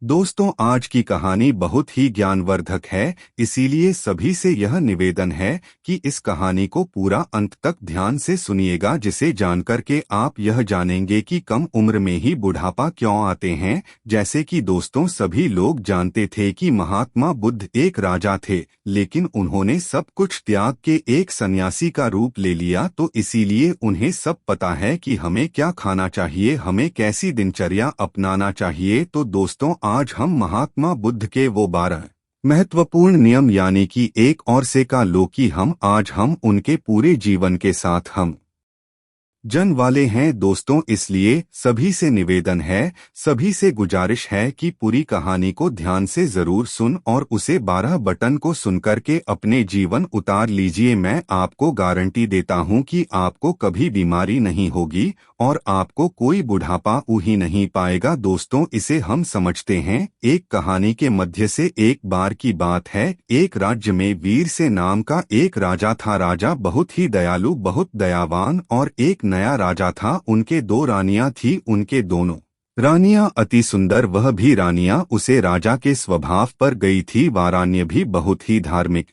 दोस्तों, आज की कहानी बहुत ही ज्ञानवर्धक है। इसीलिए सभी से यह निवेदन है कि इस कहानी को पूरा अंत तक ध्यान से सुनिएगा, जिसे जानकर के आप यह जानेंगे कि कम उम्र में ही बुढ़ापा क्यों आते हैं। जैसे कि दोस्तों, सभी लोग जानते थे कि महात्मा बुद्ध एक राजा थे, लेकिन उन्होंने सब कुछ त्याग के एक सन्यासी का रूप ले लिया, तो इसीलिए उन्हें सब पता है कि हमें क्या खाना चाहिए, हमें कैसी दिनचर्या अपनाना चाहिए। तो दोस्तों, आज हम महात्मा बुद्ध के वो 12 महत्वपूर्ण नियम यानी कि एक और से का लो कि हम उनके पूरे जीवन के साथ हम जन वाले हैं। दोस्तों, इसलिए सभी से निवेदन है, सभी से गुजारिश है कि पूरी कहानी को ध्यान से जरूर सुन और उसे 12 बटन को सुनकर के अपने जीवन उतार लीजिए। मैं आपको गारंटी देता हूं कि आपको कभी बीमारी नहीं होगी और आपको कोई बुढ़ापा ही नहीं पाएगा। दोस्तों, इसे हम समझते हैं एक कहानी के मध्य से। एक बार की बात है, एक राज्य में वीर से नाम का एक राजा था। राजा बहुत ही दयालु, बहुत दयावान, और एक नया राजा था। उनके दो रानियां थी, उनके दोनों रानियां अति सुंदर। वह भी रानियां उसे राजा के स्वभाव पर गई थी। वारान्य भी बहुत ही धार्मिक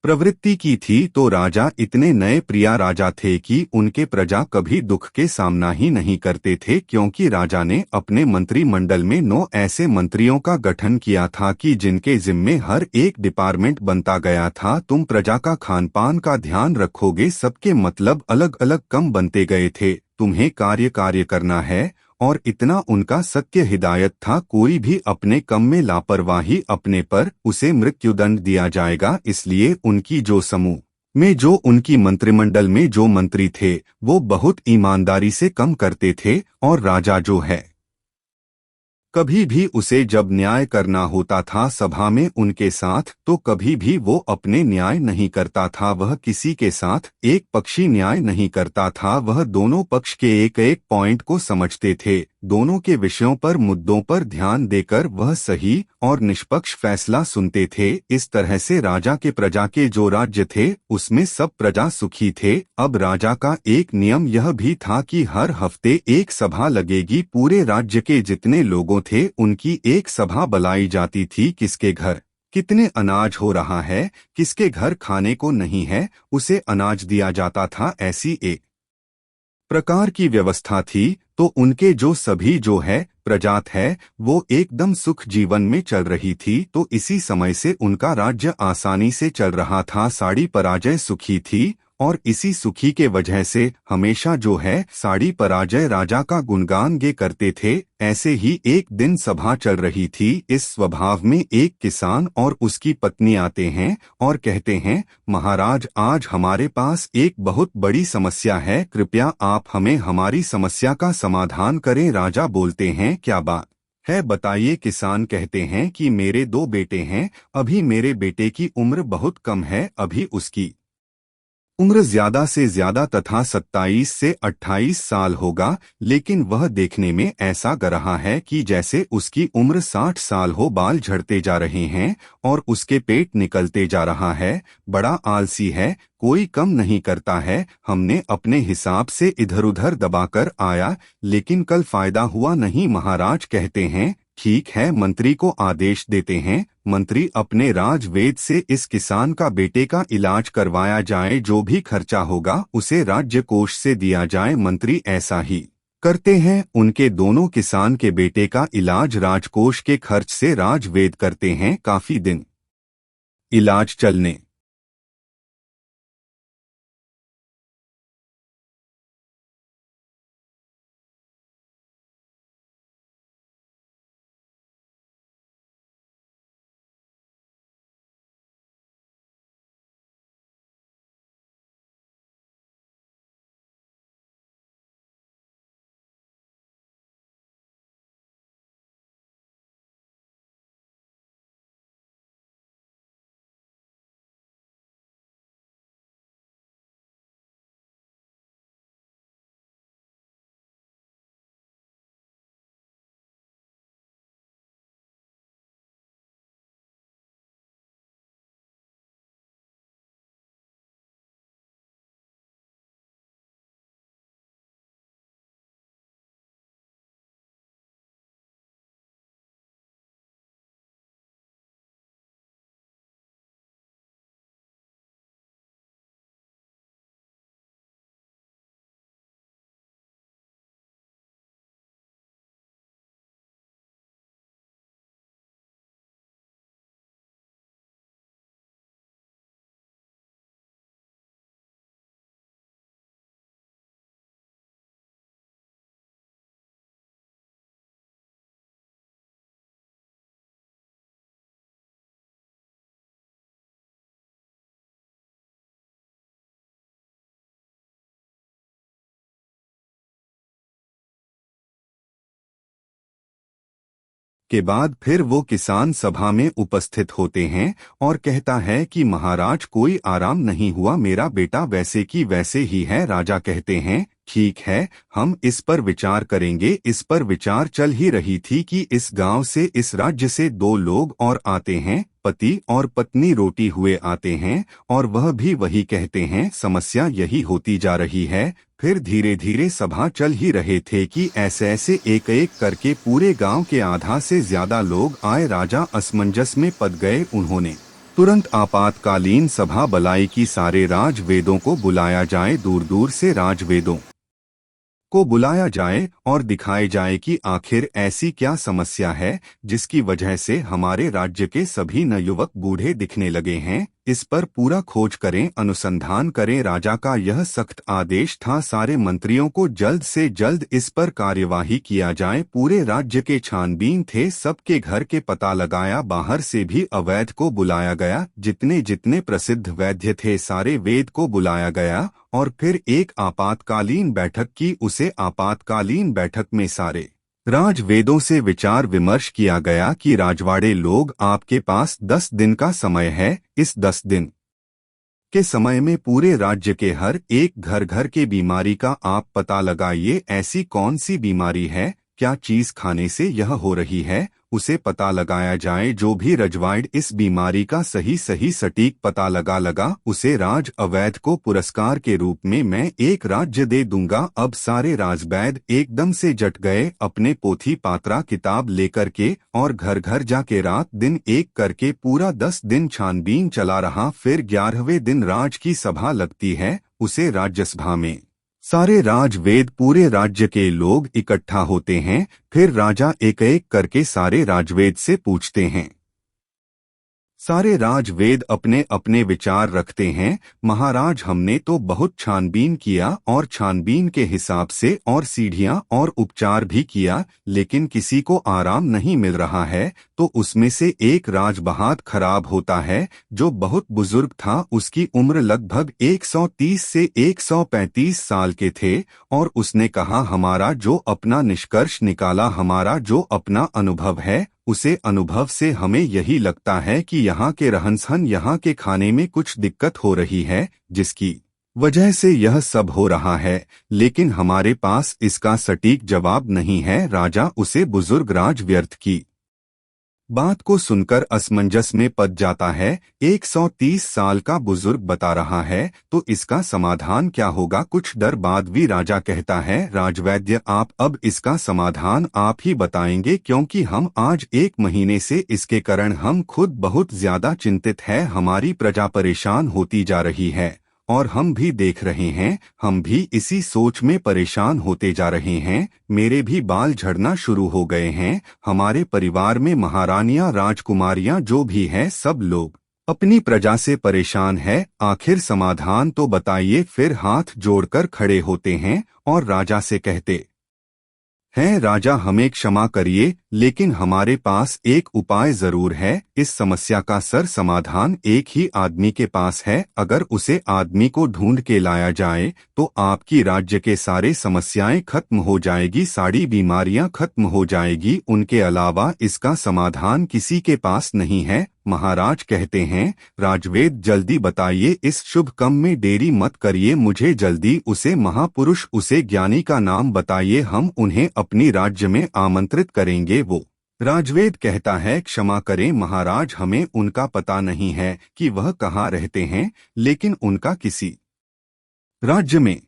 प्रवृत्ति की थी। तो राजा इतने नए प्रिया राजा थे कि उनके प्रजा कभी दुख के सामना ही नहीं करते थे, क्योंकि राजा ने अपने मंत्रिमंडल में 9 ऐसे मंत्रियों का गठन किया था कि जिनके जिम्मे हर एक डिपार्टमेंट बनता गया था। तुम प्रजा का खान पान का ध्यान रखोगे। सबके मतलब अलग अलग कम बनते गए थे। तुम्हें कार्य करना है, और इतना उनका सत्य हिदायत था, कोई भी अपने कम में लापरवाही अपने पर उसे मृत्युदंड दिया जाएगा। इसलिए उनकी जो समूह में जो उनकी मंत्रिमंडल में जो मंत्री थे, वो बहुत ईमानदारी से कम करते थे। और राजा जो है, कभी भी उसे जब न्याय करना होता था सभा में उनके साथ, तो कभी भी वो अपने न्याय नहीं करता था। वह किसी के साथ एक पक्षी न्याय नहीं करता था। वह दोनों पक्ष के एक एक पॉइंट को समझते थे। दोनों के विषयों पर मुद्दों पर ध्यान देकर वह सही और निष्पक्ष फैसला सुनते थे। इस तरह से राजा के प्रजा के जो राज्य थे, उसमें सब प्रजा सुखी थे। अब राजा का एक नियम यह भी था कि हर हफ्ते एक सभा लगेगी। पूरे राज्य के जितने लोगों थे, उनकी एक सभा बुलाई जाती थी। किसके घर कितने अनाज हो रहा है, किसके घर खाने को नहीं है, उसे अनाज दिया जाता था। ऐसी एक प्रकार की व्यवस्था थी। तो उनके जो सभी जो है प्रजात है, वो एकदम सुख जीवन में चल रही थी। तो इसी समय से उनका राज्य आसानी से चल रहा था। साड़ी पराजय सुखी थी, और इसी सुखी के वजह से हमेशा जो है साड़ी पराजय राजा का गुणगान गे करते थे। ऐसे ही एक दिन सभा चल रही थी। इस स्वभाव में एक किसान और उसकी पत्नी आते हैं और कहते हैं, महाराज, आज हमारे पास एक बहुत बड़ी समस्या है, कृपया आप हमें हमारी समस्या का समाधान करें। राजा बोलते हैं, क्या बात है, बताइए। किसान कहते हैं कि मेरे 2 बेटे हैं। अभी मेरे बेटे की उम्र बहुत कम है, अभी उसकी उम्र ज्यादा से ज्यादा तथा 27 से 28 साल होगा, लेकिन वह देखने में ऐसा ग रहा है कि जैसे उसकी उम्र 60 साल हो। बाल झड़ते जा रहे हैं और उसके पेट निकलते जा रहा है। बड़ा आलसी है, कोई कम नहीं करता है। हमने अपने हिसाब से इधर उधर दबाकर आया, लेकिन कल फायदा हुआ नहीं। महाराज कहते हैं, ठीक है, मंत्री को आदेश देते हैं। मंत्री अपने राजवेद से इस किसान का बेटे का इलाज करवाया जाए। जो भी खर्चा होगा उसे राज्य कोष से दिया जाए। मंत्री ऐसा ही करते हैं। उनके दोनों किसान के बेटे का इलाज राजकोष के खर्च से राजवेद करते हैं। काफी दिन इलाज चलने के बाद फिर वो किसान सभा में उपस्थित होते हैं और कहता है कि महाराज कोई आराम नहीं हुआ, मेरा बेटा वैसे की वैसे ही है। राजा कहते हैं ठीक है, हम इस पर विचार करेंगे। इस पर विचार चल ही रही थी कि इस गांव से, इस राज्य से दो लोग और आते हैं, पति और पत्नी रोटी हुए आते हैं, और वह भी वही कहते हैं, समस्या यही होती जा रही है। फिर धीरे धीरे सभा चल ही रहे थे कि ऐसे ऐसे एक एक करके पूरे गांव के आधा से ज्यादा लोग आए। राजा असमंजस में पड़ गए। उन्होंने तुरंत आपातकालीन सभा बुलाई कि सारे राजवेदों को बुलाया जाए, दूर दूर से राजवेदों को बुलाया जाए और दिखाए जाए कि आखिर ऐसी क्या समस्या है जिसकी वजह से हमारे राज्य के सभी नवयुवक बूढ़े दिखने लगे हैं। इस पर पूरा खोज करें, अनुसंधान करें। राजा का यह सख्त आदेश था, सारे मंत्रियों को जल्द से जल्द इस पर कार्यवाही किया जाए। पूरे राज्य के छानबीन थे, सबके घर के पता लगाया, बाहर से भी अवैध को बुलाया गया, जितने जितने प्रसिद्ध वैद्य थे सारे वेद को बुलाया गया और फिर एक आपातकालीन बैठक की। उसे आपातकालीन बैठक में सारे राजवेदों से विचार विमर्श किया गया कि राजवाड़े लोग, आपके पास 10 दिन का समय है। इस 10 दिन के समय में पूरे राज्य के हर एक घर घर के बीमारी का आप पता लगाइए। ऐसी कौन सी बीमारी है, क्या चीज खाने से यह हो रही है, उसे पता लगाया जाए। जो भी रजवाइड इस बीमारी का सही सही सटीक पता लगा उसे राज अवैध को पुरस्कार के रूप में मैं एक राज्य दे दूंगा। अब सारे राजवैद एकदम से जट गए, अपने पोथी पात्रा किताब लेकर के, और घर घर जाके रात दिन एक करके पूरा 10 दिन छानबीन चला रहा। फिर 11वें दिन राज की सभा लगती है, उसे राज्यसभा में सारे राजवेद, पूरे राज्य के लोग इकट्ठा होते हैं। फिर राजा एक एक करके सारे राजवेद से पूछते हैं। सारे राजवेद अपने अपने विचार रखते हैं। महाराज, हमने तो बहुत छानबीन किया और छानबीन के हिसाब से और सीढ़ियां और उपचार भी किया, लेकिन किसी को आराम नहीं मिल रहा है। तो उसमें से एक राजबहाद खराब होता है, जो बहुत बुजुर्ग था, उसकी उम्र लगभग 130 से 135 साल के थे, और उसने कहा, हमारा जो अपना निष्कर्ष निकाला, हमारा जो अपना अनुभव है, उसे अनुभव से हमें यही लगता है कि यहाँ के रहन-सहन, यहाँ के खाने में कुछ दिक्कत हो रही है, जिसकी वजह से यह सब हो रहा है, लेकिन हमारे पास इसका सटीक जवाब नहीं है। राजा उसे बुजुर्ग राज व्यर्थ की बात को सुनकर असमंजस में पड़ जाता है। 130 साल का बुजुर्ग बता रहा है, तो इसका समाधान क्या होगा? कुछ देर बाद भी राजा कहता है, राजवैद्य, आप अब इसका समाधान आप ही बताएंगे, क्योंकि हम आज 1 महीने से इसके कारण हम खुद बहुत ज्यादा चिंतित है। हमारी प्रजा परेशान होती जा रही है और हम भी देख रहे हैं, हम भी इसी सोच में परेशान होते जा रहे हैं। मेरे भी बाल झड़ना शुरू हो गए हैं। हमारे परिवार में महारानियां, राजकुमारियां जो भी हैं, सब लोग अपनी प्रजा से परेशान है। आखिर समाधान तो बताइए। फिर हाथ जोड़कर खड़े होते हैं और राजा से कहते हैं, राजा, हमें क्षमा करिए, लेकिन हमारे पास एक उपाय जरूर है। इस समस्या का सर समाधान एक ही आदमी के पास है। अगर उसे आदमी को ढूंढ के लाया जाए तो आपकी राज्य के सारे समस्याएं खत्म हो जाएगी, सारी बीमारियां खत्म हो जाएगी। उनके अलावा इसका समाधान किसी के पास नहीं है। महाराज कहते हैं, राजवेद, जल्दी बताइए, इस शुभ काम में देरी मत करिए, मुझे जल्दी उसे महापुरुष, उसे ज्ञानी का नाम बताइए, हम उन्हें अपनी राज्य में आमंत्रित करेंगे। वो राजवेद कहता है, क्षमा करें महाराज, हमें उनका पता नहीं है कि वह कहाँ रहते हैं, लेकिन उनका किसी राज्य में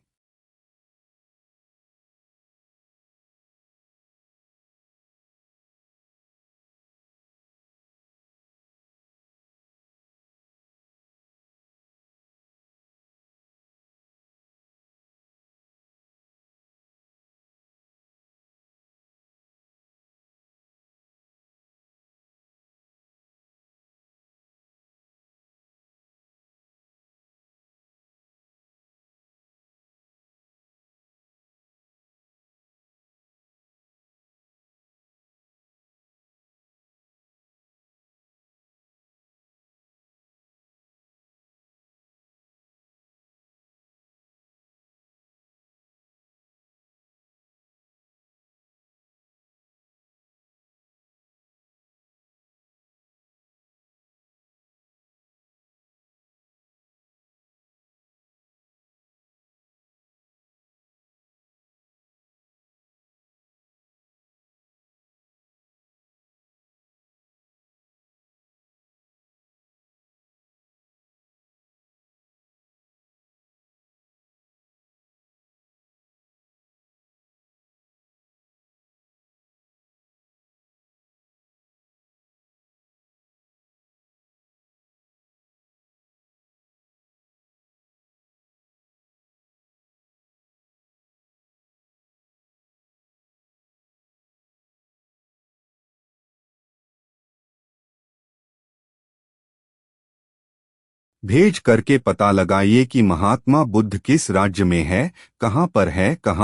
भेज करके पता लगाइए कि महात्मा बुद्ध किस राज्य में है, कहाँ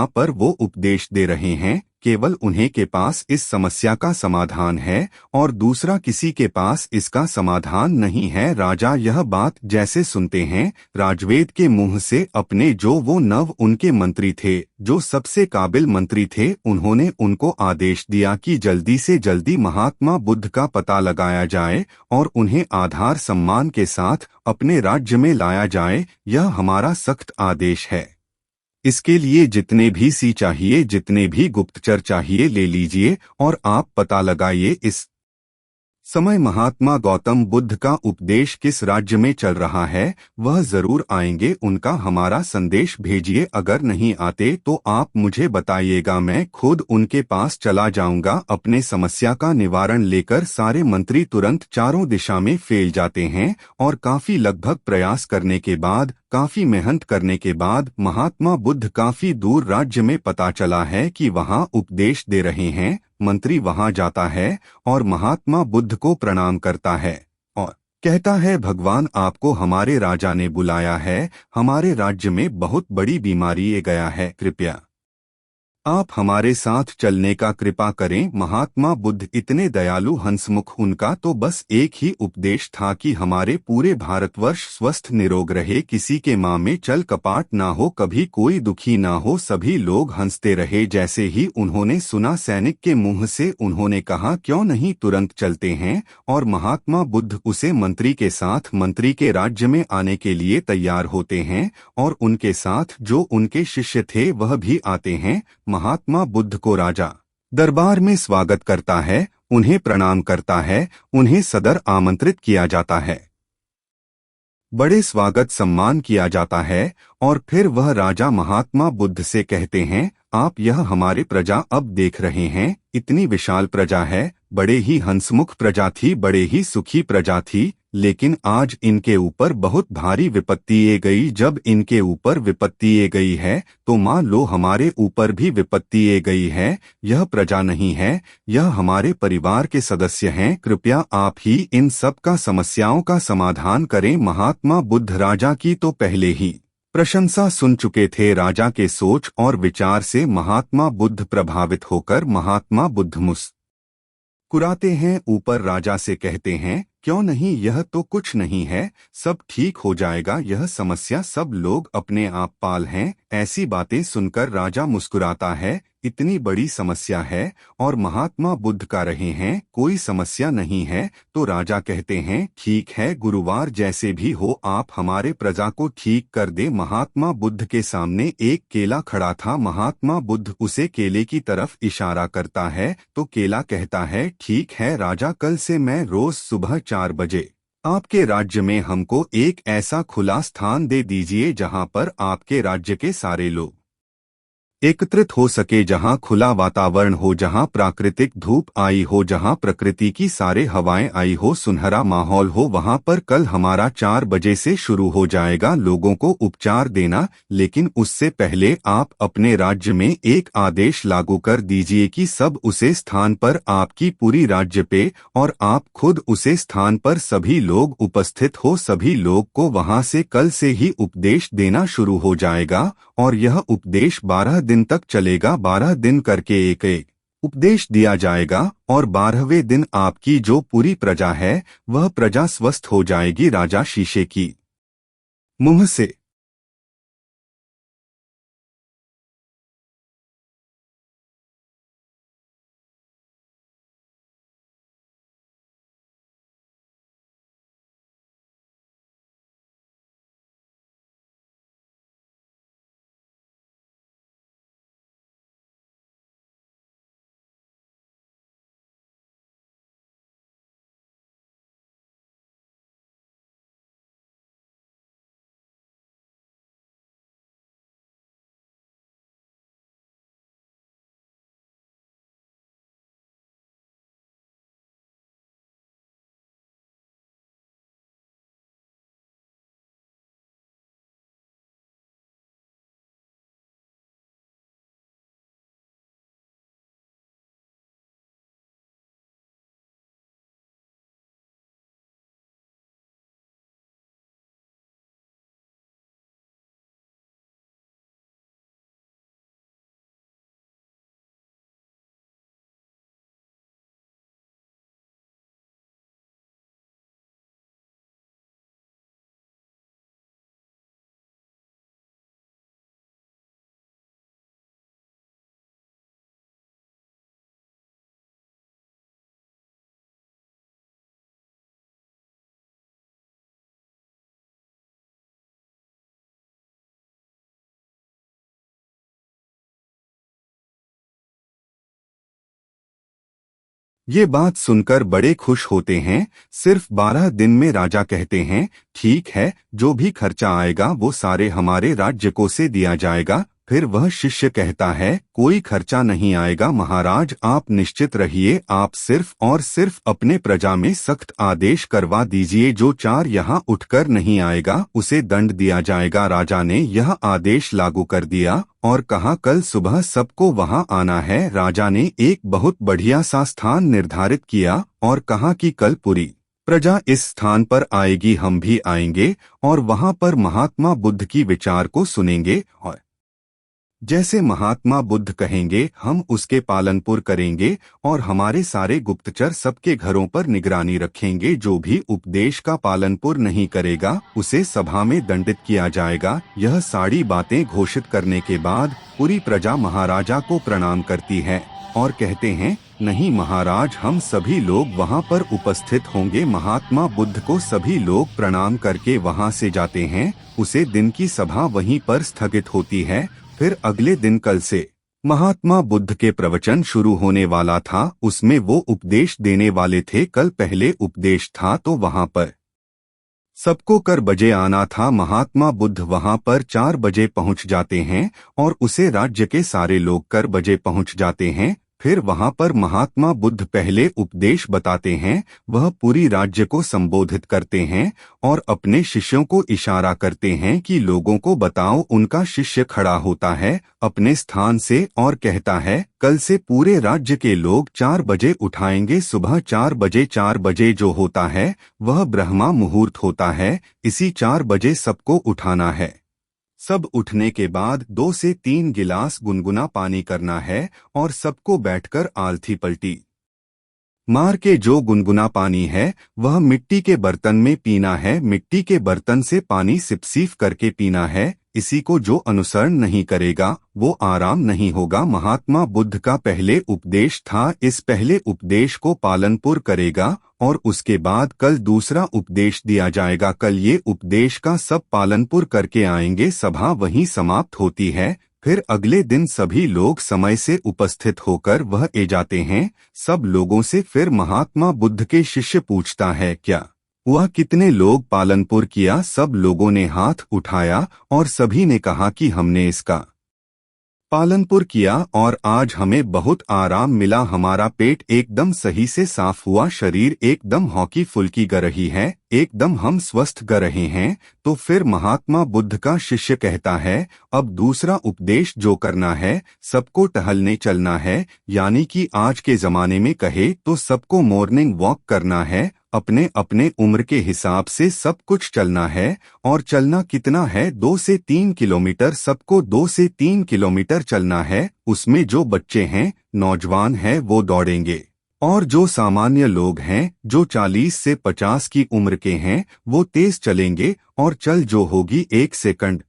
पर वो उपदेश दे रहे हैं। केवल उन्हीं के पास इस समस्या का समाधान है और दूसरा किसी के पास इसका समाधान नहीं है। राजा यह बात जैसे सुनते हैं राजवेद के मुंह से अपने जो वो नव उनके मंत्री थे, जो सबसे काबिल मंत्री थे, उन्होंने उनको आदेश दिया कि जल्दी से जल्दी महात्मा बुद्ध का पता लगाया जाए और उन्हें आधार सम्मान के साथ अपने राज्य में लाया जाए। यह हमारा सख्त आदेश है। इसके लिए जितने भी सी चाहिए, जितने भी गुप्तचर चाहिए ले लीजिए और आप पता लगाइए इस समय महात्मा गौतम बुद्ध का उपदेश किस राज्य में चल रहा है। वह जरूर आएंगे, उनका हमारा संदेश भेजिए। अगर नहीं आते तो आप मुझे बताइएगा, मैं खुद उनके पास चला जाऊंगा अपने समस्या का निवारण लेकर। सारे मंत्री तुरंत चारों दिशा में फैल जाते हैं और काफी लगभग प्रयास करने के बाद, काफी मेहनत करने के बाद महात्मा बुद्ध काफी दूर राज्य में पता चला है कि वहां उपदेश दे रहे हैं। मंत्री वहां जाता है और महात्मा बुद्ध को प्रणाम करता है और कहता है, भगवान आपको हमारे राजा ने बुलाया है। हमारे राज्य में बहुत बड़ी बीमारी आ गया है, कृपया आप हमारे साथ चलने का कृपा करें। महात्मा बुद्ध इतने दयालु हंसमुख, उनका तो बस एक ही उपदेश था कि हमारे पूरे भारतवर्ष स्वस्थ निरोग रहे, किसी के माँ में चल कपाट ना हो, कभी कोई दुखी ना हो, सभी लोग हंसते रहे। जैसे ही उन्होंने सुना सैनिक के मुंह से, उन्होंने कहा क्यों नहीं तुरंत चलते हैं। और महात्मा बुद्ध उसे मंत्री के साथ मंत्री के राज्य में आने के लिए तैयार होते हैं और उनके साथ जो उनके शिष्य थे वह भी आते हैं। महात्मा बुद्ध को राजा दरबार में स्वागत करता है, उन्हें प्रणाम करता है, उन्हें सदर आमंत्रित किया जाता है, बड़े स्वागत सम्मान किया जाता है। और फिर वह राजा महात्मा बुद्ध से कहते हैं, आप यह हमारे प्रजा अब देख रहे हैं, इतनी विशाल प्रजा है, बड़े ही हंसमुख प्रजा थी, बड़े ही सुखी प्रजा थी, लेकिन आज इनके ऊपर बहुत भारी विपत्ति ए गई। जब इनके ऊपर विपत्ति ए गई है तो मान लो हमारे ऊपर भी विपत्ति ए गई है। यह प्रजा नहीं है, यह हमारे परिवार के सदस्य हैं, कृपया आप ही इन सब का समस्याओं का समाधान करें। महात्मा बुद्ध राजा की तो पहले ही प्रशंसा सुन चुके थे। राजा के सोच और विचार से महात्मा बुद्ध प्रभावित होकर महात्मा बुद्ध मुस्कुराते हैं, ऊपर राजा से कहते हैं, क्यों नहीं, यह तो कुछ नहीं है, सब ठीक हो जाएगा, यह समस्या सब लोग अपने आप पाल हैं। ऐसी बातें सुनकर राजा मुस्कुराता है, इतनी बड़ी समस्या है और महात्मा बुद्ध का रहे हैं, कोई समस्या नहीं है। तो राजा कहते हैं, ठीक है गुरुवार, जैसे भी हो आप हमारे प्रजा को ठीक कर दे। महात्मा बुद्ध के सामने एक केला खड़ा था, महात्मा बुद्ध उसे केले की तरफ इशारा करता है तो केला कहता है, ठीक है राजा, कल से मैं रोज सुबह 4 बजे आपके राज्य में हमको एक ऐसा खुला स्थान दे दीजिए जहां पर आपके राज्य के सारे लोग एकत्रित हो सके, जहां खुला वातावरण हो, जहां प्राकृतिक धूप आई हो, जहां प्रकृति की सारे हवाएं आई हो, सुनहरा माहौल हो, वहां पर कल हमारा 4 बजे से शुरू हो जाएगा लोगों को उपचार देना। लेकिन उससे पहले आप अपने राज्य में एक आदेश लागू कर दीजिए कि सब उसे स्थान पर, आपकी पूरी राज्य पे, और आप खुद उसे स्थान पर सभी लोग उपस्थित हो, सभी लोग को वहां से कल से ही उपदेश देना शुरू हो जाएगा और यह उपदेश 12 दिन तक चलेगा। 12 दिन करके एक एक उपदेश दिया जाएगा और 12वें दिन आपकी जो पूरी प्रजा है वह प्रजा स्वस्थ हो जाएगी। राजा शीशे की मुंह से ये बात सुनकर बड़े खुश होते हैं। सिर्फ 12 दिन में राजा कहते हैं, ठीक है, जो भी खर्चा आएगा वो सारे हमारे राज्य को से दिया जाएगा। फिर वह शिष्य कहता है, कोई खर्चा नहीं आएगा महाराज, आप निश्चित रहिए, आप सिर्फ और सिर्फ अपने प्रजा में सख्त आदेश करवा दीजिए, जो 4 यहाँ उठकर नहीं आएगा उसे दंड दिया जाएगा। राजा ने यह आदेश लागू कर दिया और कहा, कल सुबह सबको वहां आना है। राजा ने एक बहुत बढ़िया सा स्थान निर्धारित किया और कहा कि कल पूरी प्रजा इस स्थान पर आएगी, हम भी आएंगे और वहां पर महात्मा बुद्ध की विचार को सुनेंगे और जैसे महात्मा बुद्ध कहेंगे हम उसके पालनपुर करेंगे और हमारे सारे गुप्तचर सबके घरों पर निगरानी रखेंगे। जो भी उपदेश का पालनपुर नहीं करेगा उसे सभा में दंडित किया जाएगा। यह सारी बातें घोषित करने के बाद पूरी प्रजा महाराजा को प्रणाम करती है और कहते हैं, नहीं महाराज, हम सभी लोग वहां पर उपस्थित होंगे। महात्मा बुद्ध को सभी लोग प्रणाम करके वहां से जाते हैं। उसे दिन की सभा वहीं पर स्थगित होती है। फिर अगले दिन कल से महात्मा बुद्ध के प्रवचन शुरू होने वाला था। उसमें वो उपदेश देने वाले थे। कल पहले उपदेश था तो वहां पर सबको कर बजे आना था। महात्मा बुद्ध वहां पर 4 बजे पहुंच जाते हैं और उसे राज्य के सारे लोग कर बजे पहुंच जाते हैं। फिर वहां पर महात्मा बुद्ध पहले उपदेश बताते हैं। वह पूरी राज्य को संबोधित करते हैं और अपने शिष्यों को इशारा करते हैं कि लोगों को बताओ। उनका शिष्य खड़ा होता है अपने स्थान से और कहता है, कल से पूरे राज्य के लोग 4 बजे उठाएंगे। सुबह 4 बजे, 4 बजे जो होता है वह ब्रह्मा मुहूर्त होता है। इसी 4 बजे सबको उठाना है। सब उठने के बाद 2 से 3 गिलास गुनगुना पानी करना है और सबको बैठकर आलथी पलटी मार के जो गुनगुना पानी है वह मिट्टी के बर्तन में पीना है। मिट्टी के बर्तन से पानी सिप करके पीना है। इसी को जो अनुसरण नहीं करेगा वो आराम नहीं होगा। महात्मा बुद्ध का पहले उपदेश था, इस पहले उपदेश को पालनपुर करेगा और उसके बाद कल दूसरा उपदेश दिया जाएगा। कल ये उपदेश का सब पालनपुर करके आएंगे। सभा वहीं समाप्त होती है। फिर अगले दिन सभी लोग समय से उपस्थित होकर वह ए जाते हैं। सब लोगों से फिर महात्मा बुद्ध के शिष्य पूछता है, क्या वह कितने लोग पालनपुर किया? सब लोगों ने हाथ उठाया और सभी ने कहा कि हमने इसका पालनपुर किया और आज हमें बहुत आराम मिला। हमारा पेट एकदम सही से साफ हुआ, शरीर एकदम हॉकी फुल्की ग रही है, एकदम हम स्वस्थ ग रहे हैं। तो फिर महात्मा बुद्ध का शिष्य कहता है, अब दूसरा उपदेश जो करना है, सबको टहलने चलना है। यानी कि आज के जमाने में कहे तो सबको मॉर्निंग वॉक करना है। अपने अपने उम्र के हिसाब से सब कुछ चलना है। और चलना कितना है? 2 से 3 किलोमीटर। सबको 2 से 3 किलोमीटर चलना है। उसमें जो बच्चे हैं, नौजवान हैं, वो दौड़ेंगे और जो सामान्य लोग हैं, जो 40 से 50 की उम्र के हैं, वो तेज चलेंगे। और चल जो होगी 1 सेकंड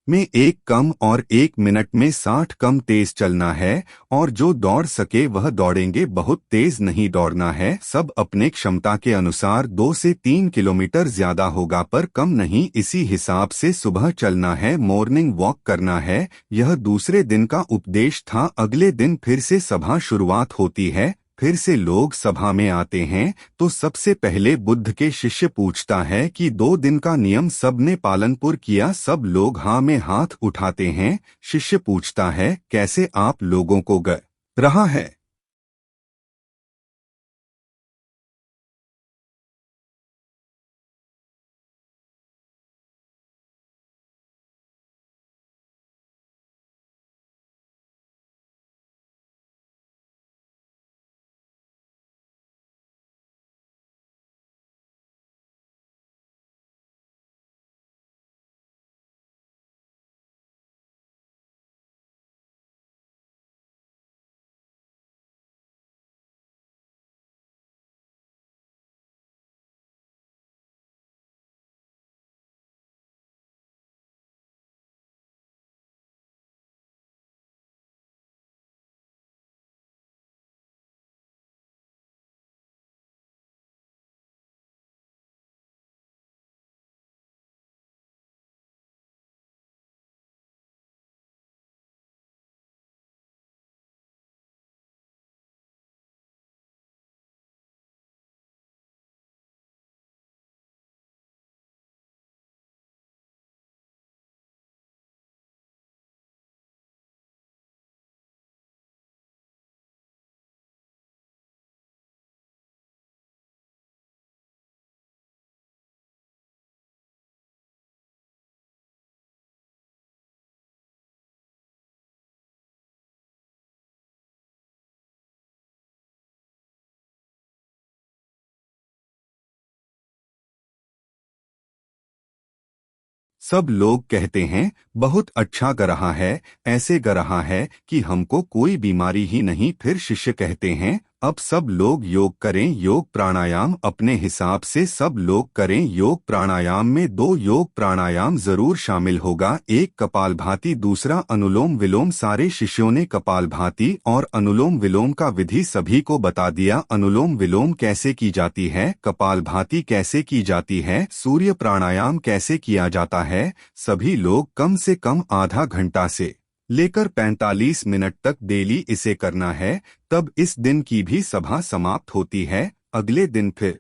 में 1 कम और 1 मिनट में 60 कम तेज चलना है। और जो दौड़ सके वह दौड़ेंगे, बहुत तेज नहीं दौड़ना है। सब अपने क्षमता के अनुसार 2 से 3 किलोमीटर ज्यादा होगा पर कम नहीं। इसी हिसाब से सुबह चलना है, मॉर्निंग वॉक करना है। यह दूसरे दिन का उपदेश था। अगले दिन फिर से सभा शुरुआत होती है। फिर से लोग सभा में आते हैं तो सबसे पहले बुद्ध के शिष्य पूछता है कि 2 दिन का नियम सबने पालनपुर किया? सब लोग हाँ में हाथ उठाते हैं। शिष्य पूछता है, कैसे आप लोगों को ग रहा है? सब लोग कहते हैं बहुत अच्छा ग रहा है, ऐसे ग रहा है कि हमको कोई बीमारी ही नहीं। फिर शिष्य कहते हैं अब सब लोग योग करें, योग प्राणायाम अपने हिसाब से सब लोग करें। योग प्राणायाम में दो योग प्राणायाम जरूर शामिल होगा, एक कपालभाति, दूसरा अनुलोम विलोम। सारे शिष्यों ने कपालभाति और अनुलोम विलोम का विधि सभी को बता दिया। अनुलोम विलोम कैसे की जाती है, कपालभाति कैसे की जाती है, सूर्य प्राणायाम कैसे किया जाता है। सभी लोग कम से कम आधा घंटा से लेकर 45 मिनट तक डेली इसे करना है। तब इस दिन की भी सभा समाप्त होती है। अगले दिन फिर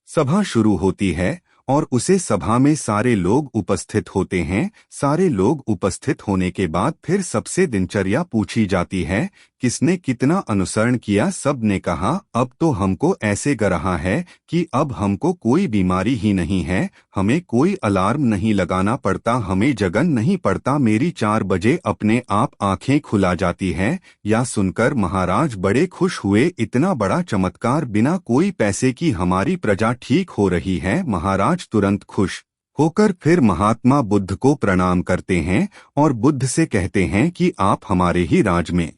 सभा शुरू होती है और उसे सभा में सारे लोग उपस्थित होते हैं। सारे लोग उपस्थित होने के बाद फिर सबसे दिनचर्या पूछी जाती है, किसने कितना अनुसरण किया। सब ने कहा अब तो हमको ऐसे ग रहा है कि अब हमको कोई बीमारी ही नहीं है, हमें कोई अलार्म नहीं लगाना पड़ता, हमें जगन नहीं पड़ता, मेरी 4 बजे अपने आप आंखें खुला जाती हैं। यह सुनकर महाराज बड़े खुश हुए, इतना बड़ा चमत्कार, बिना कोई पैसे की हमारी प्रजा ठीक हो रही है। महाराज तुरंत खुश होकर फिर महात्मा बुद्ध को प्रणाम करते हैं और बुद्ध से कहते हैं कि आप हमारे ही राज में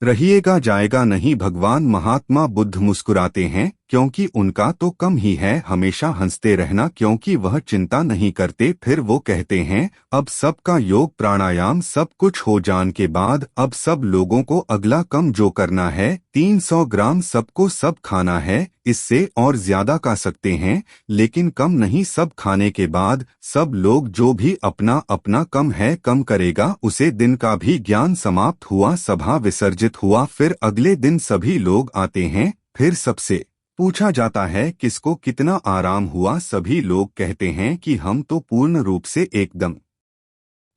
रहिएगा, जाएगा नहीं। भगवान महात्मा बुद्ध मुस्कुराते हैं क्योंकि उनका तो कम ही है हमेशा हंसते रहना, क्योंकि वह चिंता नहीं करते। फिर वो कहते हैं अब सबका योग प्राणायाम सब कुछ हो जाने के बाद अब सब लोगों को अगला कम जो करना है, 300 ग्राम सबको सब खाना है। इससे और ज्यादा खा सकते हैं लेकिन कम नहीं। सब खाने के बाद सब लोग जो भी अपना अपना कम है कम करेगा। उसे दिन का भी ज्ञान समाप्त हुआ, सभा विसर्जित हुआ। फिर अगले दिन सभी लोग आते हैं, फिर सबसे पूछा जाता है किसको कितना आराम हुआ। सभी लोग कहते हैं कि हम तो पूर्ण रूप से एकदम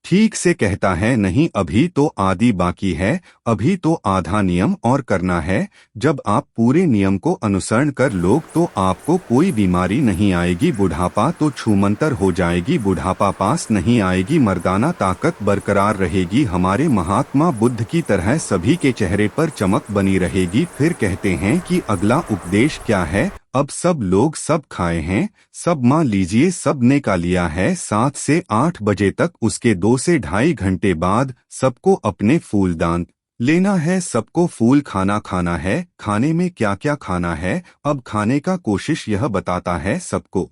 ठीक से। कहता है नहीं, अभी तो आधी बाकी है, अभी तो आधा नियम और करना है। जब आप पूरे नियम को अनुसरण कर लोग तो आपको कोई बीमारी नहीं आएगी, बुढ़ापा तो छूमंतर हो जाएगी, बुढ़ापा पास नहीं आएगी, मर्दाना ताकत बरकरार रहेगी। हमारे महात्मा बुद्ध की तरह सभी के चेहरे पर चमक बनी रहेगी। फिर कहते हैं कि अगला उपदेश क्या है। अब सब लोग सब खाए हैं, सब मान लीजिए सब ने का लिया है 7 से 8 बजे तक। उसके 2 से ढाई घंटे बाद सबको अपने फूलदान लेना है, सबको फूल खाना है। खाने में क्या क्या खाना है, अब खाने का कोशिश यह बताता है। सबको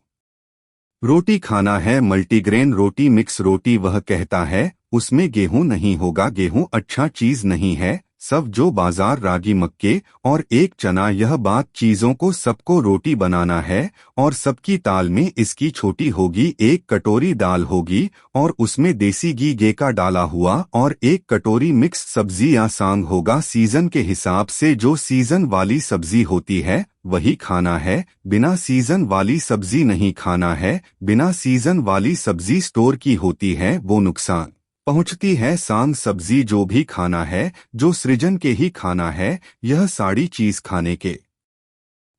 रोटी खाना है, मल्टीग्रेन रोटी, मिक्स रोटी। वह कहता है उसमें गेहूं नहीं होगा, गेहूं अच्छा चीज नहीं है। सब जो बाजार रागी मक्के और एक चना, यह बात चीजों को सबको रोटी बनाना है और सबकी ताल में इसकी छोटी होगी। एक कटोरी दाल होगी और उसमें देसी घी का डाला हुआ और एक कटोरी मिक्स सब्जी या सांग होगा। सीजन के हिसाब से जो सीजन वाली सब्जी होती है वही खाना है, बिना सीजन वाली सब्जी नहीं खाना है। बिना सीजन वाली सब्जी स्टोर की होती है, वो नुकसान पहुंचती है। सांग सब्जी जो भी खाना है, जो सृजन के ही खाना है। यह सारी चीज खाने के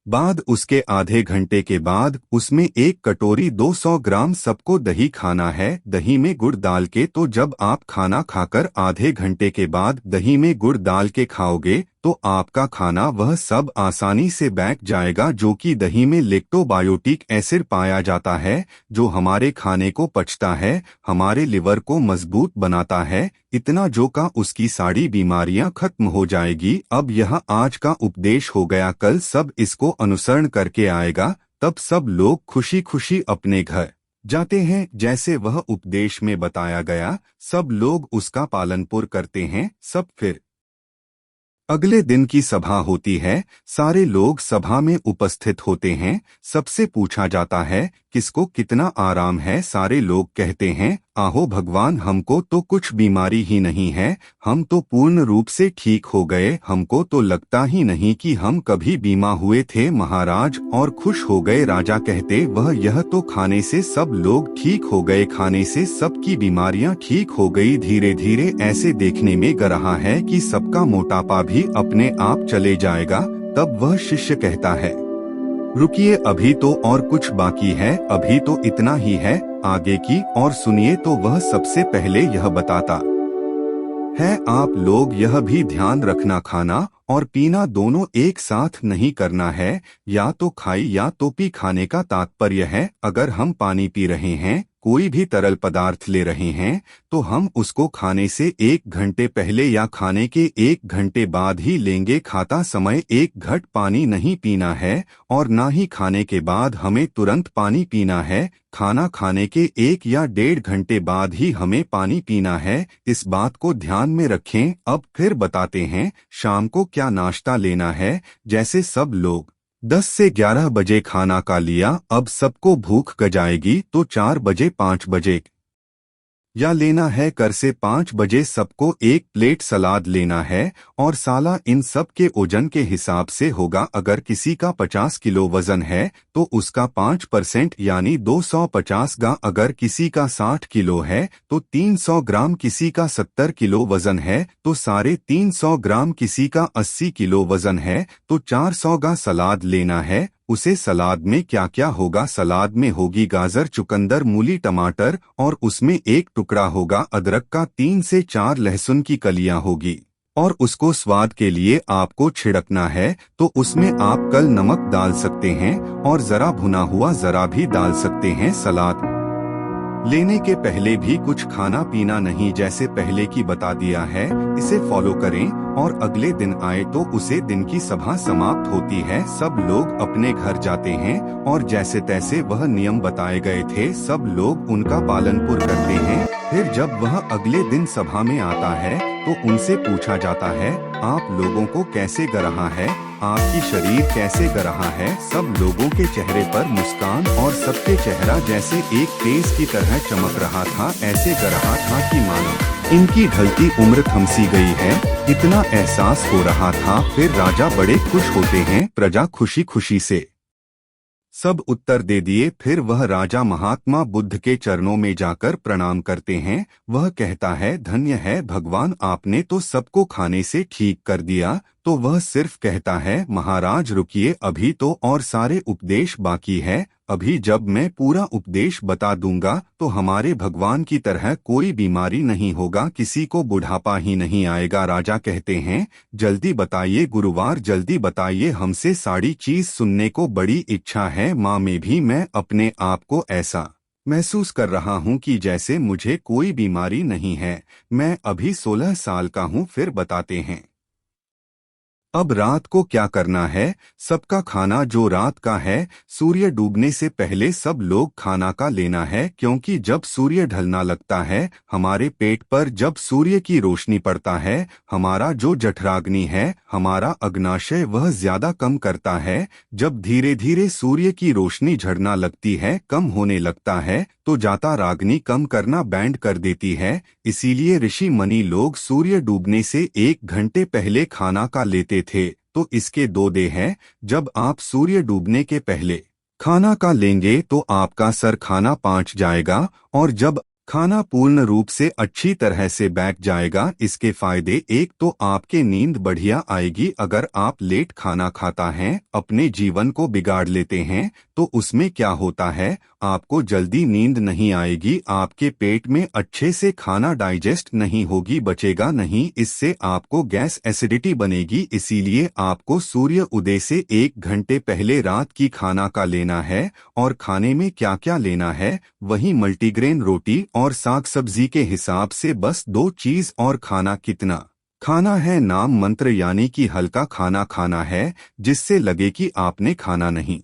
बाद उसके आधे घंटे के बाद उसमें एक कटोरी 200 ग्राम सबको दही खाना है, दही में गुड़ डाल के। तो जब आप खाना खाकर आधे घंटे के बाद दही में गुड़ डाल के खाओगे तो आपका खाना वह सब आसानी से बैठ जाएगा, जो कि दही में लैक्टोबायोटिक एसिड पाया जाता है, जो हमारे खाने को पचता है, हमारे लिवर को मजबूत बनाता है। इतना जो का उसकी सारी बीमारियां खत्म हो जाएगी। अब यह आज का उपदेश हो गया, कल सब इसको अनुसरण करके आएगा। तब सब लोग खुशी खुशी अपने घर जाते हैं, जैसे वह उपदेश में बताया गया। सब लोग उसका पालनपुर करते हैं। सब फिर अगले दिन की सभा होती है, सारे लोग सभा में उपस्थित होते हैं। सबसे पूछा जाता है किसको कितना आराम है। सारे लोग कहते हैं आहो भगवान, हमको तो कुछ बीमारी ही नहीं है, हम तो पूर्ण रूप से ठीक हो गए, हमको तो लगता ही नहीं कि हम कभी बीमार हुए थे। महाराज और खुश हो गए। राजा कहते वह यह तो खाने से सब लोग ठीक हो गए, खाने से सबकी बीमारियां ठीक हो गई। धीरे धीरे ऐसे देखने में ग रहा है कि सबका मोटापा भी अपने आप चले जाएगा। तब वह शिष्य कहता है रुकिए, अभी तो और कुछ बाकी है, अभी तो इतना ही है, आगे की और सुनिए। तो वह सबसे पहले यह बताता है आप लोग यह भी ध्यान रखना, खाना और पीना दोनों एक साथ नहीं करना है, या तो खाई या तो पी। खाने का तात्पर्य है अगर हम पानी पी रहे हैं, कोई भी तरल पदार्थ ले रहे हैं तो हम उसको खाने से 1 घंटे पहले या खाने के 1 घंटे बाद ही लेंगे। खाता समय 1 घट पानी नहीं पीना है और ना ही खाने के बाद हमें तुरंत पानी पीना है। खाना खाने के 1 या 1.5 घंटे बाद ही हमें पानी पीना है। इस बात को ध्यान में रखें। अब फिर बताते हैं शाम को क्या नाश्ता लेना है। जैसे सब लोग 10 से 11 बजे खाना खा लिया, अब सबको भूख जाएगी तो 4 बजे 5 बजे या लेना है कर से 5 बजे सबको 1 प्लेट सलाद लेना है और साला इन सब के ओजन के हिसाब से होगा। अगर किसी का 50 किलो वजन है तो उसका 5% यानी 250 ग्राम। अगर किसी का 60 किलो है तो 300 ग्राम। किसी का 70 किलो वजन है तो साढ़े 300 ग्राम। किसी का 80 किलो वजन है तो 400 ग्राम सलाद लेना है। उसे सलाद में क्या क्या होगा? सलाद में होगी गाजर, चुकंदर, मूली, टमाटर और उसमें 1 टुकड़ा होगा अदरक का। 3 से 4 लहसुन की कलियां होगी और उसको स्वाद के लिए आपको छिड़कना है तो उसमें आप कल नमक डाल सकते हैं और जरा भुना हुआ जरा भी डाल सकते हैं। सलाद लेने के पहले भी कुछ खाना पीना नहीं, जैसे पहले की बता दिया है। इसे फॉलो करें और अगले दिन आए तो उसे दिन की सभा समाप्त होती है। सब लोग अपने घर जाते हैं और जैसे तैसे वह नियम बताए गए थे सब लोग उनका पालन पूर्ण करते हैं। फिर जब वह अगले दिन सभा में आता है तो उनसे पूछा जाता है आप लोगों को कैसे ग रहा है, आपकी शरीर कैसे ग रहा है। सब लोगों के चेहरे पर मुस्कान और सबके चेहरा जैसे एक तेज की तरह चमक रहा था। ऐसे ग रहा था कि मानो इनकी ढलती उम्र थमसी गई है, इतना एहसास हो रहा था। फिर राजा बड़े खुश होते हैं, प्रजा खुशी खुशी से सब उत्तर दे दिए। फिर वह राजा महात्मा बुद्ध के चरणों में जाकर प्रणाम करते हैं। वह कहता है धन्य है भगवान, आपने तो सबको खाने से ठीक कर दिया। तो वह सिर्फ कहता है महाराज रुकिए, अभी तो और सारे उपदेश बाकी है। अभी जब मैं पूरा उपदेश बता दूंगा तो हमारे भगवान की तरह कोई बीमारी नहीं होगा, किसी को बुढ़ापा ही नहीं आएगा। राजा कहते हैं जल्दी बताइए गुरुवार, जल्दी बताइए, हमसे सारी चीज सुनने को बड़ी इच्छा है। माँ में भी मैं अपने आप को ऐसा महसूस कर रहा हूँ कि जैसे मुझे कोई बीमारी नहीं है। मैं अभी 16 साल का हूँ। फिर बताते हैं अब रात को क्या करना है। सबका खाना जो रात का है सूर्य डूबने से पहले सब लोग खाना का लेना है, क्योंकि जब सूर्य ढलना लगता है हमारे पेट पर, जब सूर्य की रोशनी पड़ता है हमारा जो जठराग्नि है, हमारा अग्नाशय, वह ज्यादा कम करता है। जब धीरे धीरे सूर्य की रोशनी झड़ना लगती है, कम होने लगता है, तो जाता राग्नि कम करना बैंड कर देती है। इसीलिए ऋषि मुनि लोग सूर्य डूबने से 1 घंटे पहले खाना का लेते थे। तो इसके 2 दे हैं। जब आप सूर्य डूबने के पहले खाना का लेंगे तो आपका सर खाना पाँच जाएगा और जब खाना पूर्ण रूप से अच्छी तरह से बैठ जाएगा, इसके फायदे एक तो आपके नींद बढ़िया आएगी। अगर आप लेट खाना खाता हैं, अपने जीवन को बिगाड़ लेते हैं, तो उसमें क्या होता है आपको जल्दी नींद नहीं आएगी, आपके पेट में अच्छे से खाना डाइजेस्ट नहीं होगी, बचेगा नहीं, इससे आपको गैस एसिडिटी बनेगी। इसीलिए आपको सूर्य उदय से 1 घंटे पहले रात की खाना का लेना है। और खाने में क्या क्या लेना है, वही मल्टीग्रेन रोटी और साग सब्जी के हिसाब से बस 2 चीज। और खाना कितना खाना है, नाम मंत्र यानी कि हल्का खाना खाना है जिससे लगे कि आपने खाना नहीं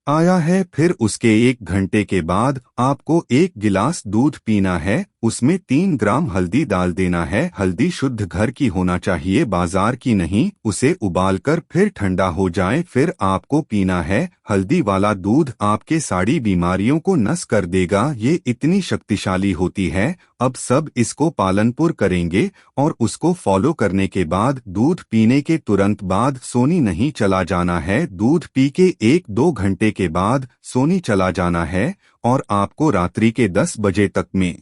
आया है। फिर उसके 1 घंटे के बाद आपको 1 गिलास दूध पीना है, उसमें 3 ग्राम हल्दी डाल देना है। हल्दी शुद्ध घर की होना चाहिए, बाजार की नहीं। उसे उबालकर फिर ठंडा हो जाए फिर आपको पीना है। हल्दी वाला दूध आपके सारी बीमारियों को नष्ट कर देगा, ये इतनी शक्तिशाली होती है। अब सब इसको पालनपुर करेंगे और उसको फॉलो करने के बाद दूध पीने के तुरंत बाद सोनी नहीं चला जाना है। दूध पी के 1-2 घंटे के बाद सोनी चला जाना है और आपको रात्रि के 10 बजे तक में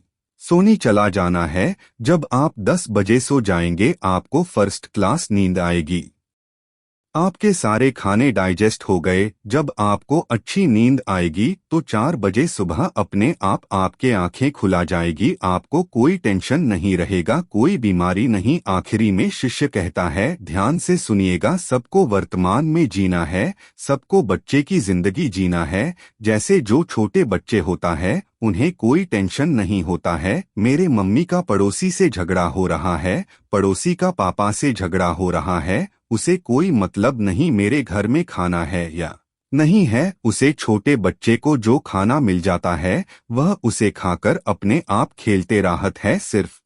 सोनी चला जाना है। जब आप 10 बजे सो जाएंगे आपको फर्स्ट क्लास नींद आएगी, आपके सारे खाने डाइजेस्ट हो गए। जब आपको अच्छी नींद आएगी तो 4 बजे सुबह अपने आप आपके आंखें खुला जाएगी, आपको कोई टेंशन नहीं रहेगा, कोई बीमारी नहीं। आखिरी में शिष्य कहता है ध्यान से सुनिएगा, सबको वर्तमान में जीना है, सबको बच्चे की जिंदगी जीना है। जैसे जो छोटे बच्चे होता है उन्हें कोई टेंशन नहीं होता है। मेरे मम्मी का पड़ोसी से झगड़ा हो रहा है, पड़ोसी का पापा से झगड़ा हो रहा है, उसे कोई मतलब नहीं मेरे घर में खाना है या नहीं है। उसे छोटे बच्चे को जो खाना मिल जाता है वह उसे खाकर अपने आप खेलते राहत है, सिर्फ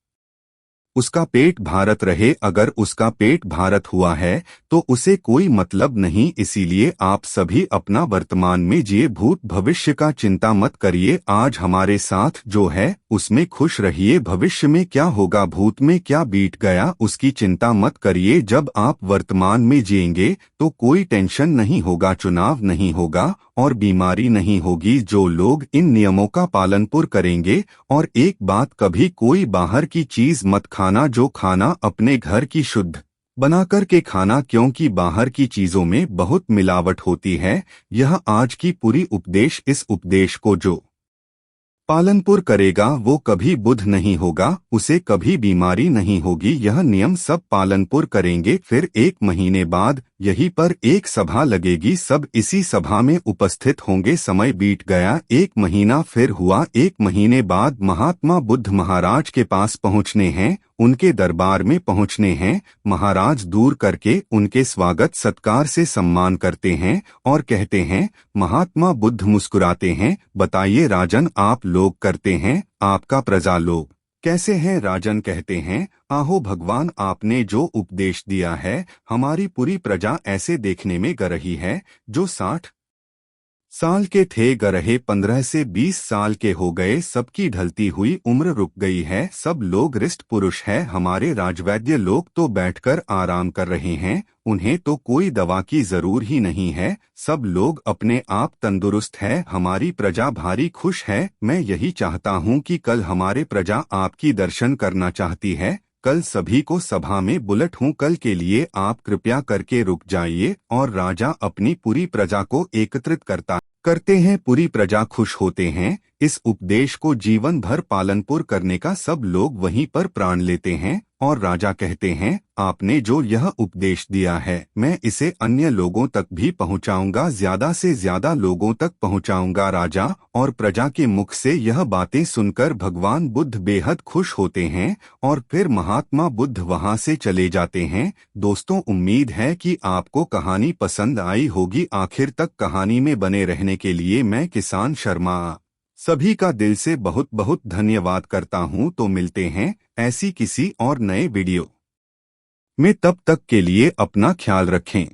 उसका पेट भारत रहे। अगर उसका पेट भारत हुआ है तो उसे कोई मतलब नहीं। इसीलिए आप सभी अपना वर्तमान में जिए, भूत भविष्य का चिंता मत करिए। आज हमारे साथ जो है उसमें खुश रहिए। भविष्य में क्या होगा, भूत में क्या बीत गया, उसकी चिंता मत करिए। जब आप वर्तमान में जिएंगे तो कोई टेंशन नहीं होगा, चुनाव नहीं होगा और बीमारी नहीं होगी। जो लोग इन नियमों का पालन पूर्ण करेंगे। और एक बात, कभी कोई बाहर की चीज मत खाना, जो खाना अपने घर की शुद्ध बना कर के खाना, क्योंकि बाहर की चीजों में बहुत मिलावट होती है। यह आज की पूरी उपदेश, इस उपदेश को जो पालनपुर करेगा वो कभी बुद्ध नहीं होगा, उसे कभी बीमारी नहीं होगी। यह नियम सब पालनपुर करेंगे। फिर 1 महीने बाद यहीं पर एक सभा लगेगी, सब इसी सभा में उपस्थित होंगे। समय बीत गया, 1 महीना फिर हुआ। 1 महीने बाद महात्मा बुद्ध महाराज के पास पहुंचने हैं, उनके दरबार में पहुंचने हैं। महाराज दूर करके उनके स्वागत सत्कार से सम्मान करते हैं और कहते हैं। महात्मा बुद्ध मुस्कुराते हैं, बताइए राजन, आप लोग करते हैं, आपका प्रजा लोग कैसे हैं? राजन कहते हैं, आहो भगवान, आपने जो उपदेश दिया है हमारी पूरी प्रजा ऐसे देखने में ग रही है। जो 60 साल के थे ग रहे 15 से 20 साल के हो गए, सबकी ढलती हुई उम्र रुक गई है। सब लोग रिष्ट पुरुष है। हमारे राजवैद्य लोग तो बैठकर आराम कर रहे हैं, उन्हें तो कोई दवा की जरूर ही नहीं है। सब लोग अपने आप तंदुरुस्त है। हमारी प्रजा भारी खुश है। मैं यही चाहता हूँ कि कल हमारे प्रजा आपकी दर्शन करना चाहती है। कल सभी को सभा में बुलट हूँ, कल के लिए आप कृपया करके रुक जाइए। और राजा अपनी पूरी प्रजा को एकत्रित करते हैं, पूरी प्रजा खुश होते हैं। इस उपदेश को जीवन भर पालनपुर करने का सब लोग वहीं पर प्राण लेते हैं। और राजा कहते हैं, आपने जो यह उपदेश दिया है मैं इसे अन्य लोगों तक भी पहुंचाऊंगा, ज्यादा से ज्यादा लोगों तक पहुंचाऊंगा। राजा और प्रजा के मुख से यह बातें सुनकर भगवान बुद्ध बेहद खुश होते हैं और फिर महात्मा बुद्ध वहां से चले जाते हैं। दोस्तों, उम्मीद है कि आपको कहानी पसंद आई होगी। आखिर तक कहानी में बने रहने के लिए मैं किसान शर्मा सभी का दिल से बहुत बहुत धन्यवाद करता हूं। तो मिलते हैं ऐसी किसी और नए वीडियो में, तब तक के लिए अपना ख्याल रखें।